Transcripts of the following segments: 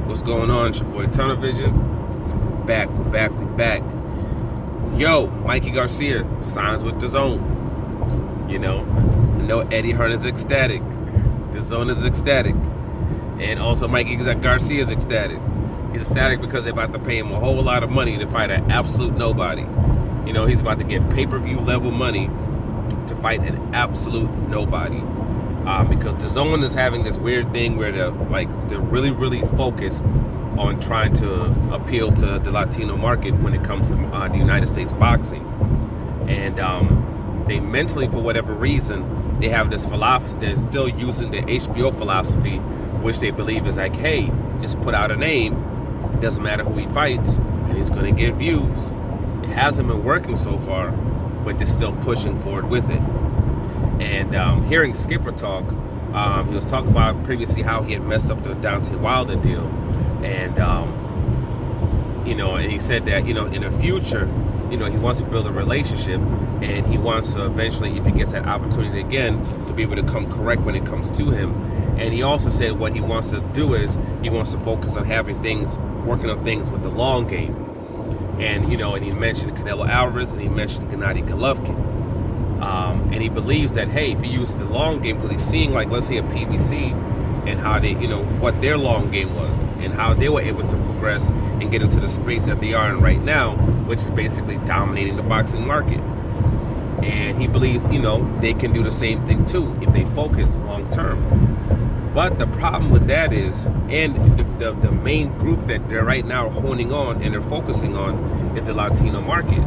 What's going on? It's your boy Tunnel Vision. We back. Yo, Mikey Garcia signs with DZON. You know, I know Eddie Hearn is ecstatic. DZON is ecstatic. And also Mikey Garcia is ecstatic. He's ecstatic because they're about to pay him a whole lot of money to fight an absolute nobody. You know, he's about to get pay-per-view level money to fight an absolute nobody. Because DZON is having this weird thing where they're really focused on trying to appeal to the Latino market when it comes to the United States boxing. And they mentally, for whatever reason, they have this philosophy. They're still using the HBO philosophy, which they believe is like, hey, just put out a name. It doesn't matter who he fights, and he's going to get views. It hasn't been working so far, but they're still pushing forward with it. And hearing Skipper talk, he was talking about previously how he had messed up the Deontay Wilder deal. And, and he said that, in the future, he wants to build a relationship, and he wants to eventually, if he gets that opportunity again, to be able to come correct when it comes to him. And he also said what he wants to do is he wants to focus on working on things with the long game. And, and he mentioned Canelo Alvarez, and he mentioned Gennady Golovkin. And he believes that, hey, if he uses the long game, because he's seeing, like, let's say a PBC and how they, what their long game was and how they were able to progress and get into the space that they are in right now, which is basically dominating the boxing market. And he believes, they can do the same thing too if they focus long term. But the problem with that is, and the main group that they're right now honing on and they're focusing on is the Latino market.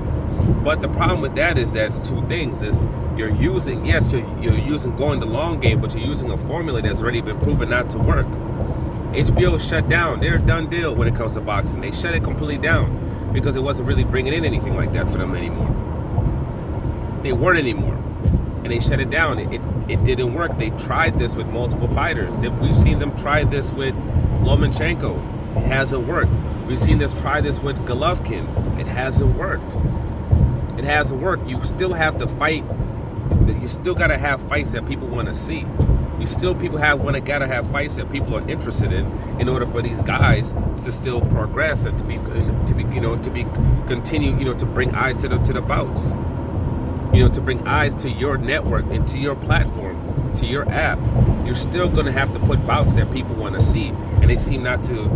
But the problem with that is that's two things. Is you're using going the long game, but you're using a formula that's already been proven not to work. HBO shut down. They're a done deal when it comes to boxing. They shut it completely down because it wasn't really bringing in anything like that for them anymore. They weren't anymore. And they shut it down. It didn't work. They tried this with multiple fighters. We've seen them try this with Lomachenko. It hasn't worked. We've seen this try this with Golovkin. It hasn't worked. It hasn't worked. You still have to fight. You still gotta have fights that people want to see. You still gotta have fights that people are interested in order for these guys to still progress and to continue to bring eyes to the bouts. To bring eyes to your network and to your platform, to your app. You're still gonna have to put bouts that people want to see, and they seem not to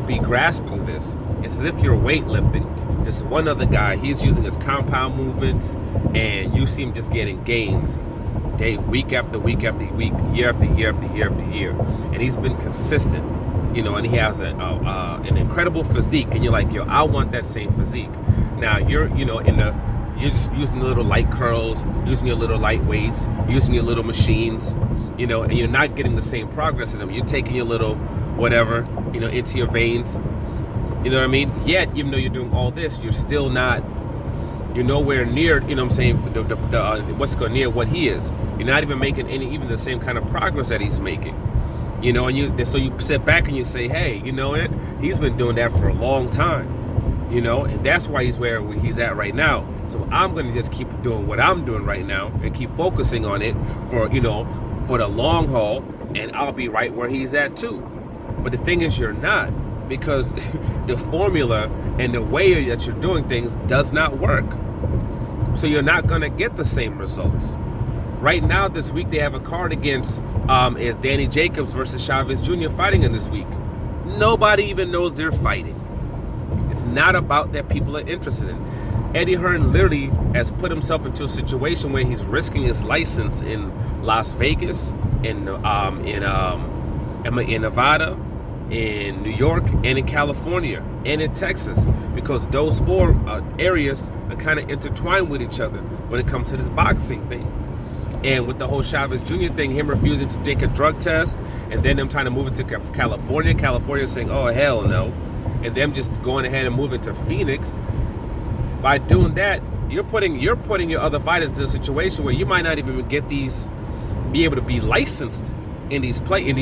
be grasping this. It's as if you're weightlifting. There's one other guy, he's using his compound movements, and you see him just getting gains week after week after week, year after year after year after year. And he's been consistent, and he has an incredible physique, and you're like, yo, I want that same physique. Now you're just using the little light curls, using your little light weights, using your little machines, and you're not getting the same progress in them. You're taking your little whatever, into your veins. You know what I mean? Yet, even though you're doing all this, you're still not, you're nowhere near, near what he is. You're not even making even the same kind of progress that he's making. So you sit back and you say, hey, he's been doing that for a long time. And that's why he's where he's at right now. So I'm going to just keep doing what I'm doing right now and keep focusing on it for the long haul, and I'll be right where he's at too. But the thing is, you're not. Because the formula and the way that you're doing things does not work. So you're not going to get the same results. Right now, this week, they have a card against is Danny Jacobs versus Chavez Jr. fighting in this week. Nobody even knows they're fighting. It's not about that people are interested in. Eddie Hearn literally has put himself into a situation where he's risking his license in Las Vegas, in Nevada, in New York, and in California, and in Texas, because those four areas are kind of intertwined with each other when it comes to this boxing thing. And with the whole Chavez Jr. thing, him refusing to take a drug test, and then them trying to move it to California saying, oh, hell no, and them just going ahead and moving to Phoenix. By doing that, you're putting your other fighters into a situation where you might not even be able to be licensed in these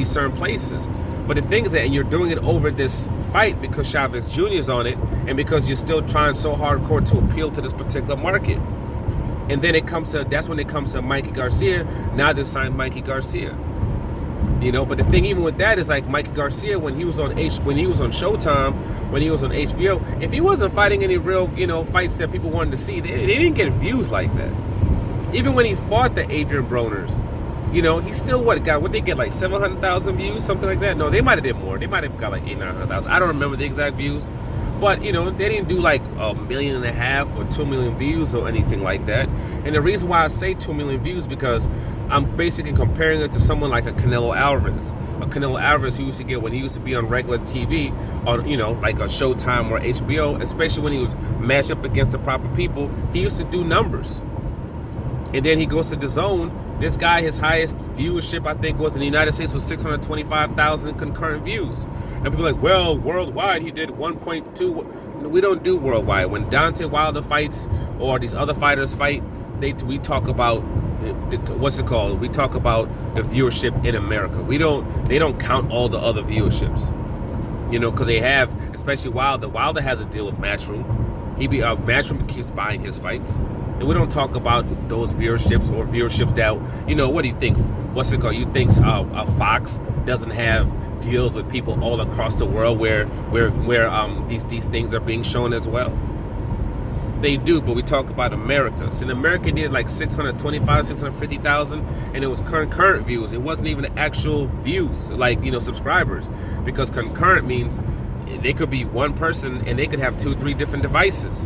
certain places. But the thing is that, and you're doing it over this fight because Chavez Jr. is on it, and because you're still trying so hardcore to appeal to this particular market. And then that's when it comes to Mikey Garcia. Now they signed Mikey Garcia. You know, but the thing even with that is like Mikey Garcia when he was on Showtime, when he was on HBO, if he wasn't fighting any real, you know, fights that people wanted to see, they didn't get views like that. Even when he fought the Adrian Broners, you know, he still what they get like 700,000 views, something like that. No, they might have did more. They might have got like 800,000. I don't remember the exact views, but you know, they didn't do like 1.5 million or 2 million views or anything like that. And the reason why I say 2 million views because I'm basically comparing it to someone like a Canelo Alvarez. A Canelo Alvarez who used to get when he used to be on regular TV, on, you know, like a Showtime or HBO, especially when he was matched up against the proper people, he used to do numbers. And then he goes to DZON. This guy, his highest viewership, I think, was in the United States was 625,000 concurrent views. And people are like, well, worldwide he did 1.2. We don't do worldwide. When Deontay Wilder fights or these other fighters fight, we talk about what's it called? We talk about the viewership in America. They don't count all the other viewerships, you know, because they have, especially Wilder. Wilder has a deal with Matchroom. Matchroom keeps buying his fights, and we don't talk about those viewerships or viewerships that, you know, what do you think? What's it called? You think Fox doesn't have deals with people all across the world where these things are being shown as well? They do, but we talk about America. So in America, did like 650,000, and it was concurrent views. It wasn't even actual views, like, you know, subscribers, because concurrent means they could be one person and they could have 2-3 different devices.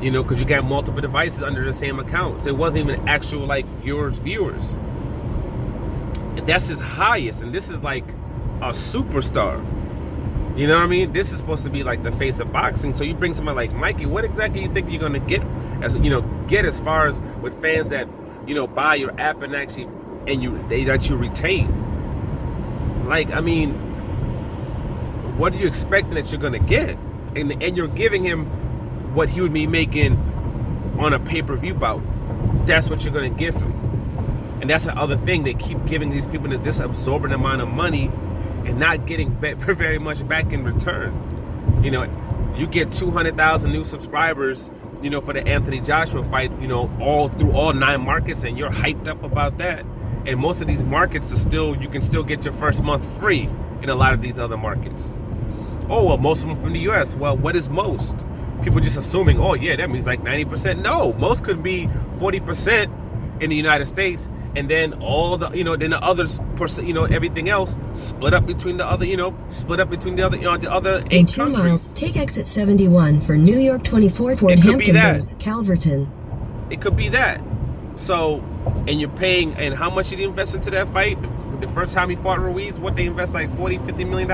You know, because you got multiple devices under the same account. So it wasn't even actual like viewers. And that's his highest, and this is like a superstar. You know what I mean? This is supposed to be like the face of boxing. So you bring somebody like Mikey, what exactly you think you're gonna get as far as with fans that, you know, buy your app and actually that you retain? Like, I mean, what are you expecting that you're gonna get? And you're giving him what he would be making on a pay-per-view bout. That's what you're gonna give him. And that's the other thing. They keep giving these people this absorbent amount of money and not getting very much back in return. You know, you get 200,000 new subscribers, you know, for the Anthony Joshua fight, you know, all through all 9 markets, and you're hyped up about that. And most of these markets are you can still get your first month free in a lot of these other markets. Oh, well, most of them from the US. Well, what is most? People just assuming, oh yeah, that means like 90%. No, most could be 40% in the United States, and then all the, you know, then the others, you know, everything else split up between the other, you know, the other 8 In 2 countries. miles, take exit 71 for New York 24 toward Hampton Bays, Calverton. It could be that. So, and you're paying, and how much did he invest into that fight? The first time he fought Ruiz, what they invest like $40-50 million.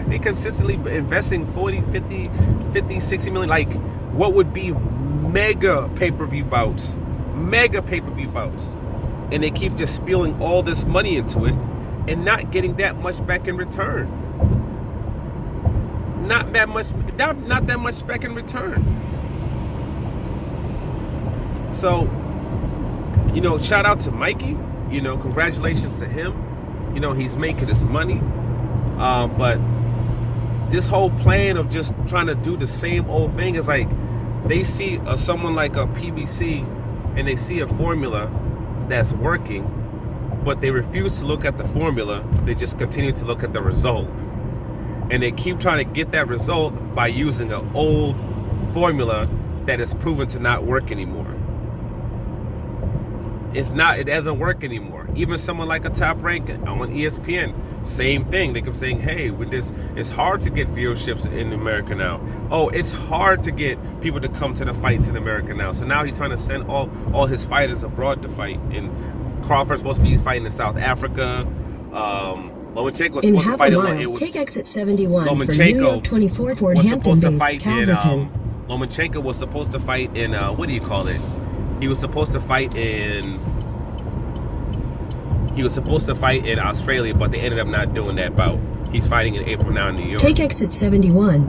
They consistently investing 40, 50, 60 million. Like, what would be mega pay-per-view bouts, and they keep just spilling all this money into it and not getting that much back in return. Not that much back in return. So, you know, shout out to Mikey. You know, congratulations to him. You know, he's making his money. But this whole plan of just trying to do the same old thing is like, they see someone like a PBC and they see a formula that's working, but they refuse to look at the formula. They just continue to look at the result. And they keep trying to get that result by using an old formula that is proven to not work anymore. It doesn't work anymore. Even someone like a Top Rank on ESPN, same thing. They keep saying, hey, with this, it's hard to get viewerships in America now. Oh, it's hard to get people to come to the fights in America now. So now he's trying to send all his fighters abroad to fight. And Crawford's supposed to be fighting in South Africa. Lomachenko was supposed to fight in take exit 71 for New York 24 toward Hampton Bays, Calverton. Lomachenko was supposed to fight in what do you call it? He was supposed to fight in Australia, but they ended up not doing that bout. He's fighting in April now in New York. Take exit 71.